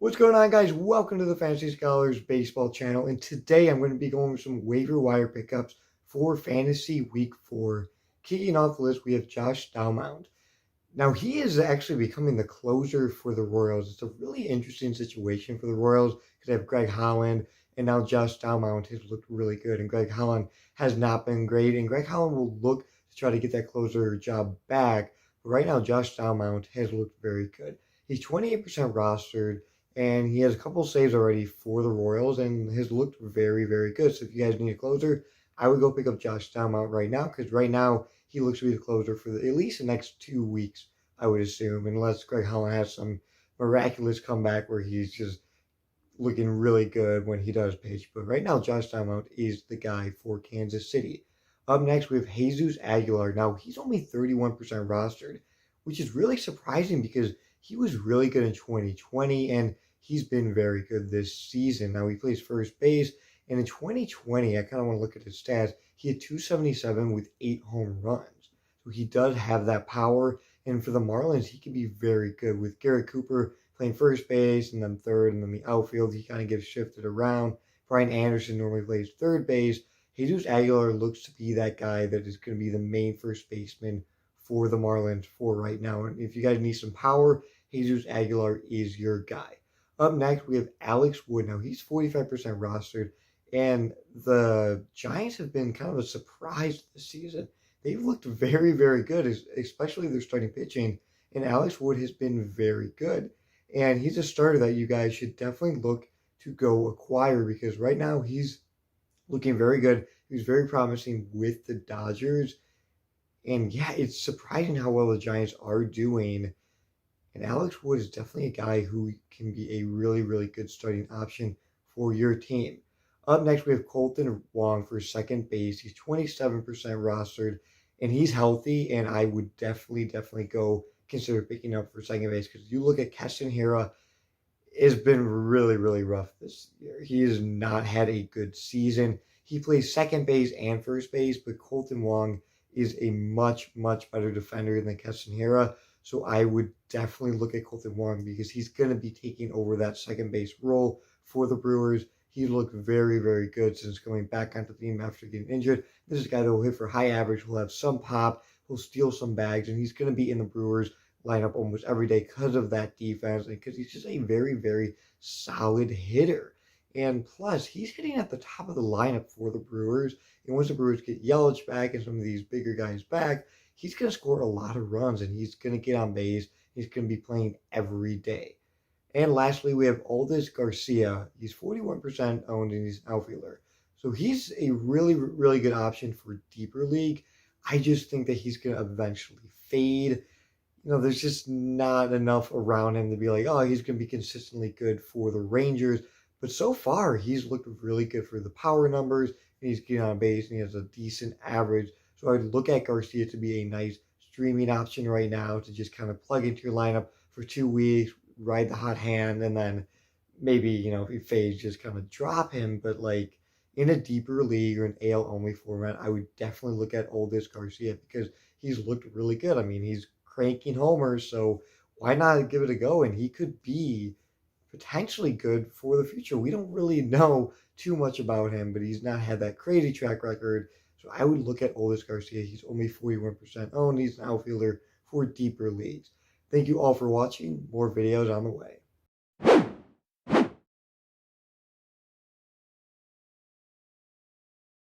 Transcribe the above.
What's going on, guys? Welcome to the Fantasy Scholars Baseball channel, and today I'm going to be going over some waiver wire pickups for Fantasy Week 4. Kicking off the list, we have Josh Daumont. Now, he is actually becoming the closer for the Royals. It's a really interesting situation for the Royals because they have Greg Holland, and now Josh Daumont has looked really good, and Greg Holland has not been great, and Greg Holland will look to try to get that closer job back. But right now, Josh Daumont has looked very good. He's 28% rostered, and he has a couple saves already for the Royals and has looked very, very good. So if you guys need a closer, I would go pick up Josh Daumont right now because right now he looks to be the closer for at least the next 2 weeks, I would assume, unless Greg Holland has some miraculous comeback where he's just looking really good when he does pitch. But right now, Josh Daumont is the guy for Kansas City. Up next, we have Jesus Aguilar. Now, he's only 31% rostered, which is really surprising because he was really good in 2020, and he's been very good this season. Now, he plays first base, and in 2020, I kind of want to look at his stats. He had 277 with 8 home runs. So he does have that power, and for the Marlins, he can be very good with Garrett Cooper playing first base and then third, and then the outfield, he kind of gets shifted around. Brian Anderson normally plays third base. Jesus Aguilar looks to be that guy that is going to be the main first baseman for the Marlins for right now. And if you guys need some power, Jesus Aguilar is your guy. Up next, we have Alex Wood. Now, he's 45% rostered, and the Giants have been kind of a surprise this season. They've looked very, very good, especially their starting pitching, and Alex Wood has been very good. And he's a starter that you guys should definitely look to go acquire because right now he's looking very good. He's very promising with the Dodgers. And yeah, it's surprising how well the Giants are doing. And Alex Wood is definitely a guy who can be a really, really good starting option for your team. Up next, we have Colton Wong for second base. He's 27% rostered, and he's healthy, and I would definitely go consider picking up for second base because you look at Keston Hiura, it's been really, really rough this year. He has not had a good season. He plays second base and first base, but Colton Wong is a much, much better defender than Keston Hiura. So I would definitely look at Colton Wong because he's going to be taking over that second base role for the Brewers. He looked very, very good since coming back onto the team after getting injured. This is a guy that will hit for high average, will have some pop, he'll steal some bags, and he's going to be in the Brewers lineup almost every day because of that defense and because he's just a very, very solid hitter. And plus, he's hitting at the top of the lineup for the Brewers. And once the Brewers get Yelich back and some of these bigger guys back, he's going to score a lot of runs and he's going to get on base. He's going to be playing every day. And lastly, we have Aldis Garcia. He's 41% owned and he's an outfielder. So he's a really, really good option for deeper league. I just think that he's going to eventually fade. You know, there's just not enough around him to be like, oh, he's going to be consistently good for the Rangers. But so far, he's looked really good for the power numbers, and he's getting on base, and he has a decent average. So I'd look at Garcia to be a nice streaming option right now to just kind of plug into your lineup for 2 weeks, ride the hot hand, and then maybe, you know, if he fades, just kind of drop him. But like in a deeper league or an AL-only format, I would definitely look at Aldis Garcia because he's looked really good. I mean, he's cranking homers, so why not give it a go? And he could be potentially good for the future. We don't really know too much about him, but he's not had that crazy track record. So I would look at Aldis Garcia. He's only 41% owned. He's an outfielder for deeper leagues. Thank you all for watching. More videos on the way.